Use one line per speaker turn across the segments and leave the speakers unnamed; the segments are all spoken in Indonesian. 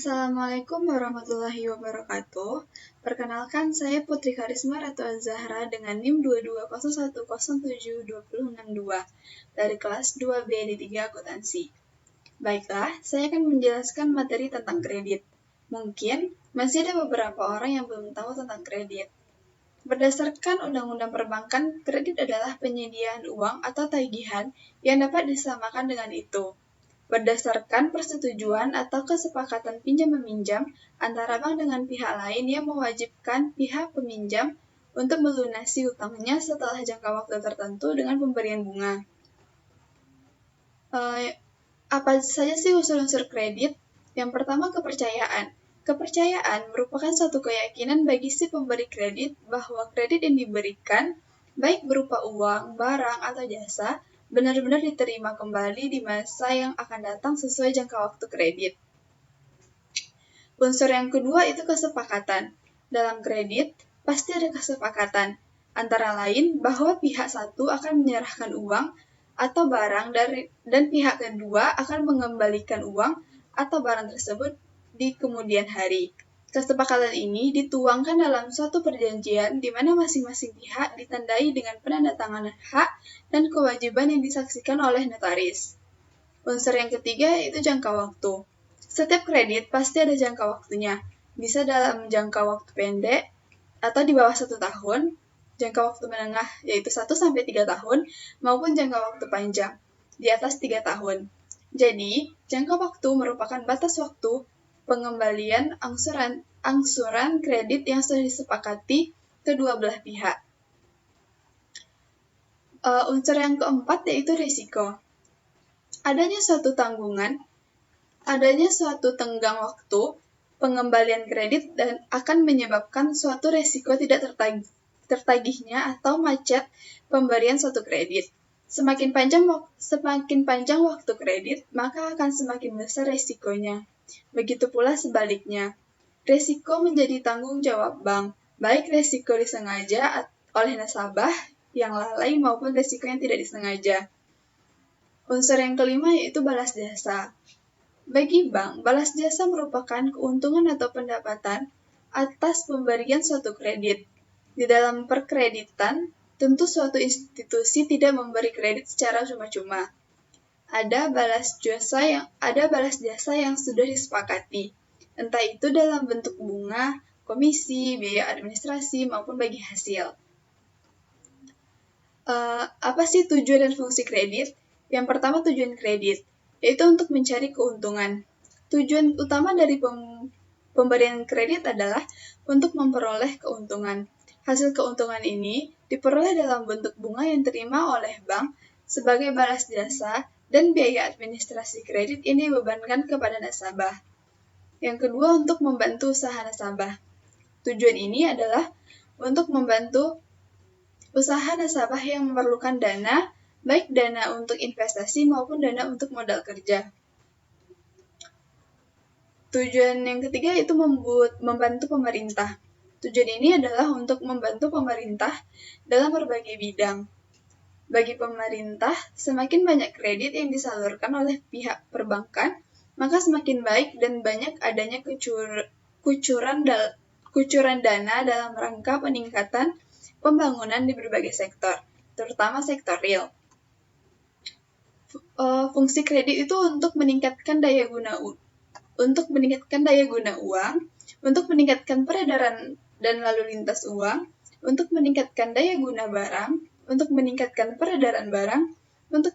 Assalamualaikum warahmatullahi wabarakatuh. Perkenalkan, saya Putri Karisma Ratu Azahra dengan NIM 221107262 dari kelas 2B D3 Akuntansi. Baiklah, saya akan menjelaskan materi tentang kredit. Mungkin masih ada beberapa orang yang belum tahu tentang kredit. Berdasarkan Undang-Undang Perbankan, kredit adalah penyediaan uang atau tagihan yang dapat disamakan dengan itu, berdasarkan persetujuan atau kesepakatan pinjam-meminjam antara bank dengan pihak lain yang mewajibkan pihak peminjam untuk melunasi utangnya setelah jangka waktu tertentu dengan pemberian bunga. Apa saja sih unsur-unsur kredit? Yang pertama, kepercayaan. Kepercayaan merupakan suatu keyakinan bagi si pemberi kredit bahwa kredit yang diberikan, baik berupa uang, barang, atau jasa, benar-benar diterima kembali di masa yang akan datang sesuai jangka waktu kredit. Unsur yang kedua itu kesepakatan. Dalam kredit, pasti ada kesepakatan, antara lain bahwa pihak satu akan menyerahkan uang atau barang dan pihak kedua akan mengembalikan uang atau barang tersebut di kemudian hari. Kesepakatan ini dituangkan dalam suatu perjanjian di mana masing-masing pihak ditandai dengan penandatanganan hak dan kewajiban yang disaksikan oleh notaris. Unsur yang ketiga yaitu jangka waktu. Setiap kredit pasti ada jangka waktunya, bisa dalam jangka waktu pendek atau di bawah 1 tahun, jangka waktu menengah yaitu 1-3 tahun, maupun jangka waktu panjang, di atas 3 tahun. Jadi, jangka waktu merupakan batas waktu pengembalian angsuran kredit yang sudah disepakati kedua belah pihak. Unsur yang keempat yaitu risiko. Adanya suatu tenggang waktu pengembalian kredit dan akan menyebabkan suatu risiko tidak tertagihnya atau macet pemberian suatu kredit. Semakin panjang waktu kredit, maka akan semakin besar risikonya. Begitu pula sebaliknya. Risiko menjadi tanggung jawab bank, baik risiko disengaja oleh nasabah yang lalai maupun risiko yang tidak disengaja. Unsur yang kelima yaitu balas jasa. Bagi bank, balas jasa merupakan keuntungan atau pendapatan atas pemberian suatu kredit. Di dalam perkreditan, tentu suatu institusi tidak memberi kredit secara cuma-cuma. Ada balas jasa yang sudah disepakati, entah itu dalam bentuk bunga, komisi, biaya administrasi, maupun bagi hasil. Apa sih tujuan dan fungsi kredit? Yang pertama, tujuan kredit, yaitu untuk mencari keuntungan. Tujuan utama dari pemberian kredit adalah untuk memperoleh keuntungan. Hasil keuntungan ini diperoleh dalam bentuk bunga yang diterima oleh bank sebagai balas jasa dan biaya administrasi kredit ini dibebankan kepada nasabah. Yang kedua, untuk membantu usaha nasabah. Tujuan ini adalah untuk membantu usaha nasabah yang memerlukan dana, baik dana untuk investasi maupun dana untuk modal kerja. Tujuan yang ketiga itu membantu pemerintah. Tujuan ini adalah untuk membantu pemerintah dalam berbagai bidang. Bagi pemerintah, semakin banyak kredit yang disalurkan oleh pihak perbankan, maka semakin baik dan banyak adanya kucuran dana dalam rangka peningkatan pembangunan di berbagai sektor, terutama sektor real. Fungsi kredit itu untuk meningkatkan daya guna uang, untuk meningkatkan peredaran dan lalu lintas uang, untuk meningkatkan daya guna barang, untuk meningkatkan peredaran barang, untuk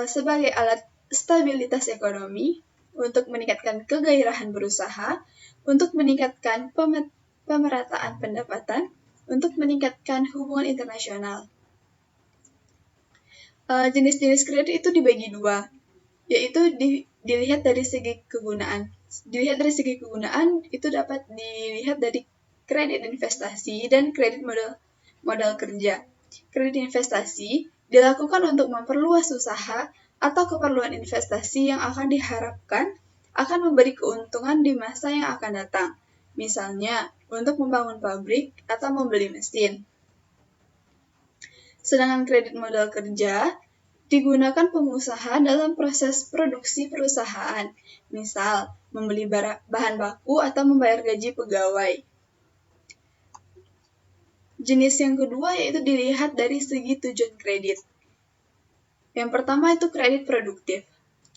sebagai alat stabilitas ekonomi, untuk meningkatkan kegairahan berusaha, untuk meningkatkan pemerataan pendapatan, untuk meningkatkan hubungan internasional. Jenis-jenis kredit itu dibagi dua, yaitu dilihat dari segi kegunaan. Dilihat dari segi kegunaan itu dapat dilihat dari kredit investasi dan kredit modal kerja. Kredit investasi dilakukan untuk memperluas usaha atau keperluan investasi yang akan diharapkan akan memberi keuntungan di masa yang akan datang. Misalnya, untuk membangun pabrik atau membeli mesin. Sedangkan kredit modal kerja digunakan pengusaha dalam proses produksi perusahaan, misal membeli bahan baku atau membayar gaji pegawai. Jenis yang kedua yaitu dilihat dari segi tujuan kredit. Yang pertama itu kredit produktif.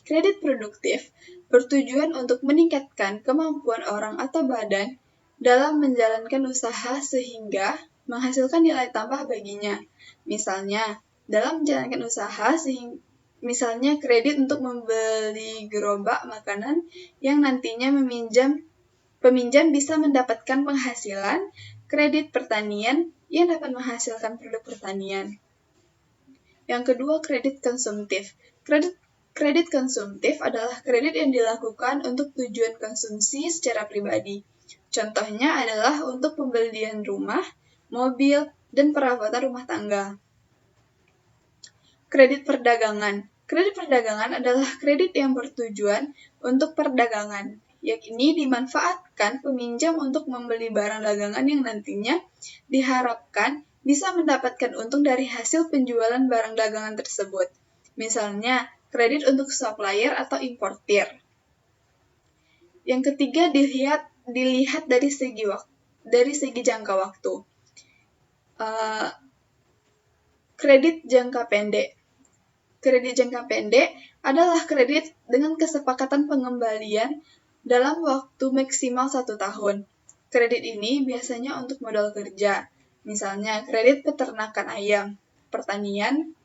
Kredit produktif bertujuan untuk meningkatkan kemampuan orang atau badan dalam menjalankan usaha sehingga menghasilkan nilai tambah baginya. Misalnya, dalam menjalankan usaha misalnya kredit untuk membeli gerobak makanan yang nantinya peminjam bisa mendapatkan penghasilan, kredit pertanian yang dapat menghasilkan produk pertanian. Yang kedua, kredit konsumtif. Kredit konsumtif adalah kredit yang dilakukan untuk tujuan konsumsi secara pribadi. Contohnya adalah untuk pembelian rumah, mobil, dan perawatan rumah tangga. Kredit perdagangan. Kredit perdagangan adalah kredit yang bertujuan untuk perdagangan, yakni dimanfaatkan peminjam untuk membeli barang dagangan yang nantinya diharapkan bisa mendapatkan untung dari hasil penjualan barang dagangan tersebut. Misalnya, kredit untuk supplier atau importir. Yang ketiga, dilihat dari segi jangka waktu. Kredit jangka pendek. Kredit jangka pendek adalah kredit dengan kesepakatan pengembalian dalam waktu maksimal 1 tahun. Kredit ini biasanya untuk modal kerja, misalnya kredit peternakan ayam, pertanian,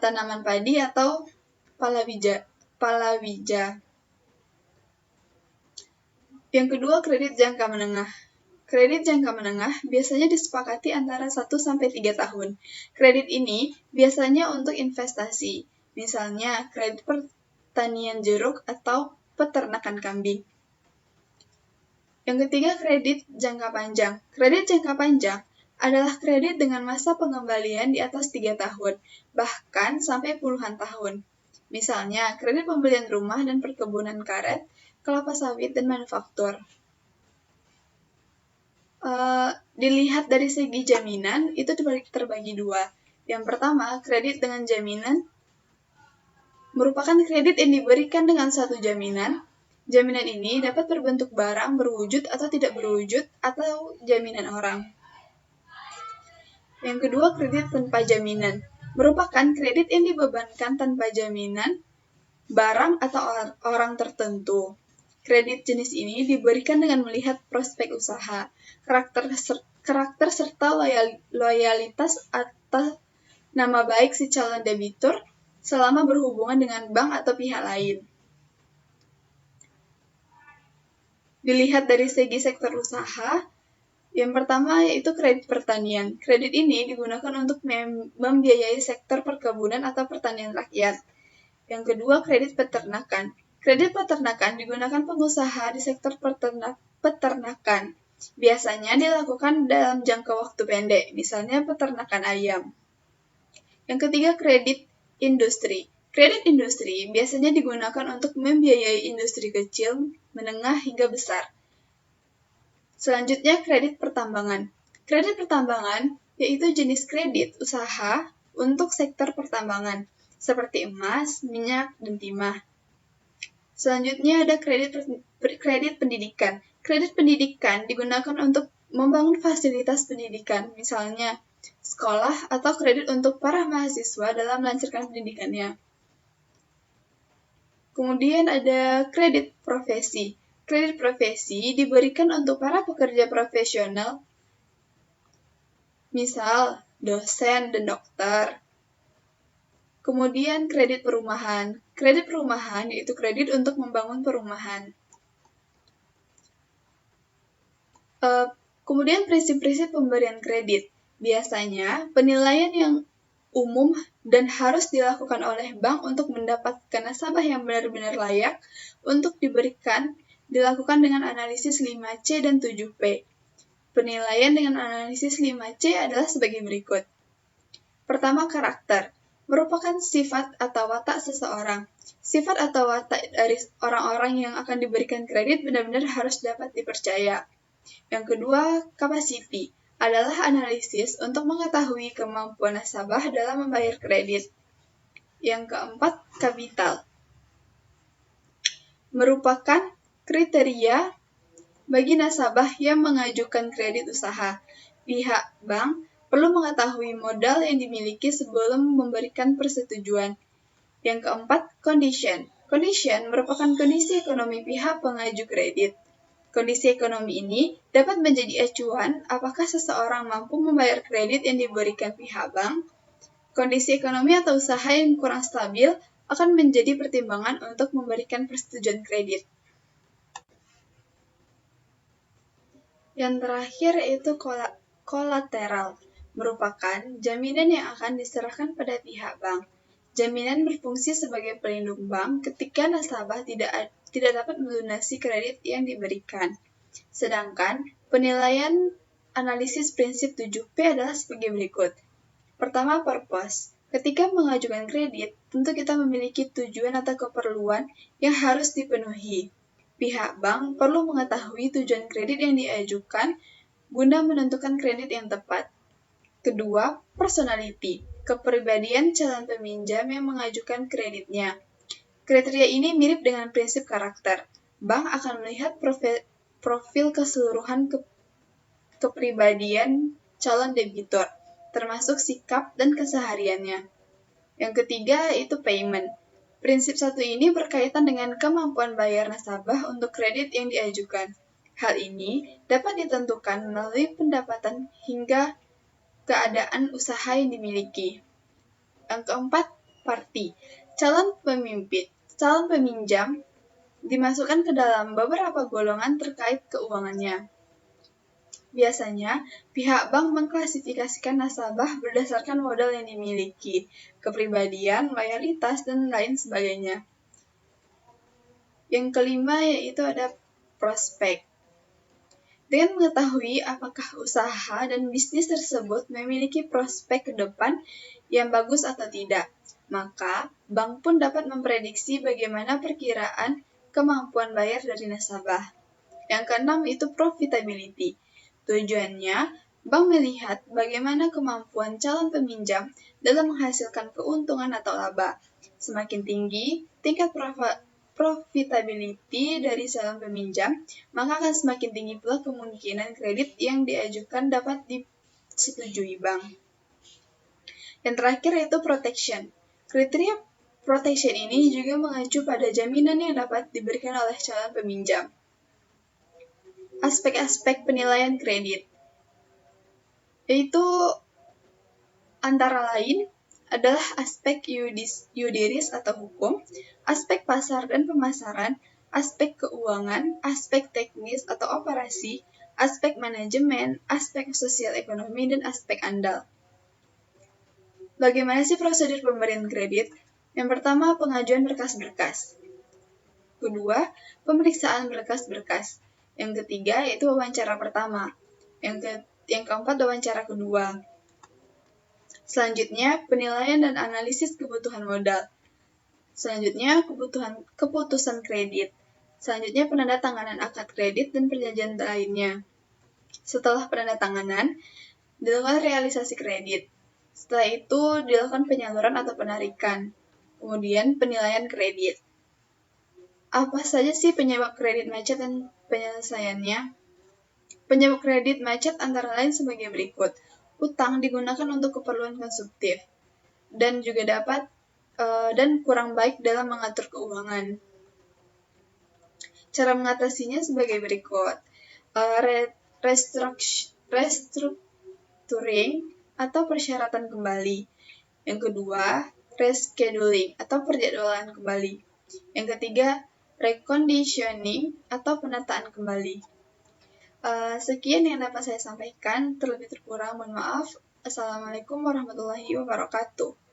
tanaman padi, atau palawija. Yang kedua, kredit jangka menengah. Kredit jangka menengah biasanya disepakati antara 1-3 tahun. Kredit ini biasanya untuk investasi, misalnya kredit pertanian jeruk atau peternakan kambing. Yang ketiga, kredit jangka panjang. Kredit jangka panjang adalah kredit dengan masa pengembalian di atas 3 tahun, bahkan sampai puluhan tahun. Misalnya, kredit pembelian rumah dan perkebunan karet, kelapa sawit, dan manufaktur. Dilihat dari segi jaminan, itu terbagi dua. Yang pertama, kredit dengan jaminan merupakan kredit yang diberikan dengan satu jaminan. Jaminan ini dapat berbentuk barang berwujud atau tidak berwujud, atau jaminan orang. Yang kedua, kredit tanpa jaminan. Merupakan kredit yang dibebankan tanpa jaminan barang atau orang tertentu. Kredit jenis ini diberikan dengan melihat prospek usaha, karakter serta loyalitas atau nama baik si calon debitur selama berhubungan dengan bank atau pihak lain. Dilihat dari segi sektor usaha, yang pertama yaitu kredit pertanian. Kredit ini digunakan untuk membiayai sektor perkebunan atau pertanian rakyat. Yang kedua, kredit peternakan. Kredit peternakan digunakan pengusaha di sektor peternakan. Biasanya dilakukan dalam jangka waktu pendek, misalnya peternakan ayam. Yang ketiga, kredit industri. Kredit industri biasanya digunakan untuk membiayai industri kecil, menengah, hingga besar. Selanjutnya, kredit pertambangan. Kredit pertambangan yaitu jenis kredit usaha untuk sektor pertambangan, seperti emas, minyak, dan timah. Selanjutnya ada kredit pendidikan. Kredit pendidikan digunakan untuk membangun fasilitas pendidikan, misalnya sekolah atau kredit untuk para mahasiswa dalam melancarkan pendidikannya. Kemudian ada kredit profesi. Kredit profesi diberikan untuk para pekerja profesional, misal dosen dan dokter. Kemudian kredit perumahan. Kredit perumahan yaitu kredit untuk membangun perumahan. Kemudian prinsip-prinsip pemberian kredit. Biasanya penilaian yang umum dan harus dilakukan oleh bank untuk mendapatkan nasabah yang benar-benar layak untuk dilakukan dengan analisis 5C dan 7P. Penilaian dengan analisis 5C adalah sebagai berikut. Pertama, karakter. Merupakan sifat atau watak seseorang. Sifat atau watak dari orang-orang yang akan diberikan kredit benar-benar harus dapat dipercaya. Yang kedua, capacity adalah analisis untuk mengetahui kemampuan nasabah dalam membayar kredit. Yang keempat, kapital. Merupakan kriteria bagi nasabah yang mengajukan kredit usaha. Pihak bank perlu mengetahui modal yang dimiliki sebelum memberikan persetujuan. Yang keempat, condition. Condition merupakan kondisi ekonomi pihak pengaju kredit. Kondisi ekonomi ini dapat menjadi acuan apakah seseorang mampu membayar kredit yang diberikan pihak bank. Kondisi ekonomi atau usaha yang kurang stabil akan menjadi pertimbangan untuk memberikan persetujuan kredit. Yang terakhir yaitu kolateral, merupakan jaminan yang akan diserahkan pada pihak bank. Jaminan berfungsi sebagai pelindung bank ketika nasabah tidak dapat melunasi kredit yang diberikan. Sedangkan penilaian analisis prinsip 7P adalah sebagai berikut. Pertama, purpose. Ketika mengajukan kredit, tentu kita memiliki tujuan atau keperluan yang harus dipenuhi. Pihak bank perlu mengetahui tujuan kredit yang diajukan guna menentukan kredit yang tepat. Kedua, personality. Kepribadian calon peminjam yang mengajukan kreditnya. Kriteria ini mirip dengan prinsip karakter. Bank akan melihat profil keseluruhan kepribadian calon debitur, termasuk sikap dan kesehariannya. Yang ketiga itu payment. Prinsip satu ini berkaitan dengan kemampuan bayar nasabah untuk kredit yang diajukan. Hal ini dapat ditentukan melalui pendapatan hingga keadaan usaha yang dimiliki. Yang keempat, party. Calon peminjam dimasukkan ke dalam beberapa golongan terkait keuangannya. Biasanya, pihak bank mengklasifikasikan nasabah berdasarkan modal yang dimiliki, kepribadian, loyalitas, dan lain sebagainya. Yang kelima yaitu ada prospek. Dengan mengetahui apakah usaha dan bisnis tersebut memiliki prospek ke depan yang bagus atau tidak, maka bank pun dapat memprediksi bagaimana perkiraan kemampuan bayar dari nasabah. Yang keenam itu profitability. Tujuannya, bank melihat bagaimana kemampuan calon peminjam dalam menghasilkan keuntungan atau laba. Semakin tinggi tingkat profitability dari calon peminjam, maka akan semakin tinggi pula kemungkinan kredit yang diajukan dapat disetujui bank. Yang terakhir yaitu protection. Kriteria protection ini juga mengacu pada jaminan yang dapat diberikan oleh calon peminjam. Aspek-aspek penilaian kredit, yaitu antara lain adalah aspek yudiris atau hukum, aspek pasar dan pemasaran, aspek keuangan, aspek teknis atau operasi, aspek manajemen, aspek sosial ekonomi, dan aspek andal. Bagaimana sih prosedur pemberian kredit? Yang pertama, pengajuan berkas-berkas. Kedua, pemeriksaan berkas-berkas. Yang ketiga, yaitu wawancara pertama. Yang keempat, wawancara kedua. Selanjutnya, penilaian dan analisis kebutuhan modal. Selanjutnya, keputusan kredit. Selanjutnya, penandatanganan akad kredit dan perjanjian lainnya. Setelah penandatanganan, dilakukan realisasi kredit. Setelah itu, dilakukan penyaluran atau penarikan. Kemudian, penilaian kredit. Apa saja sih penyebab kredit macet dan penyelesaiannya? Penyebab kredit macet antara lain sebagai berikut. Utang digunakan untuk keperluan konsumtif dan juga dan kurang baik dalam mengatur keuangan. Cara mengatasinya sebagai berikut. Restructuring atau persyaratan kembali. Yang kedua, rescheduling atau perjadwalan kembali. Yang ketiga, reconditioning atau penataan kembali. Sekian yang dapat saya sampaikan, terlebih terkurang mohon maaf. Assalamualaikum warahmatullahi wabarakatuh.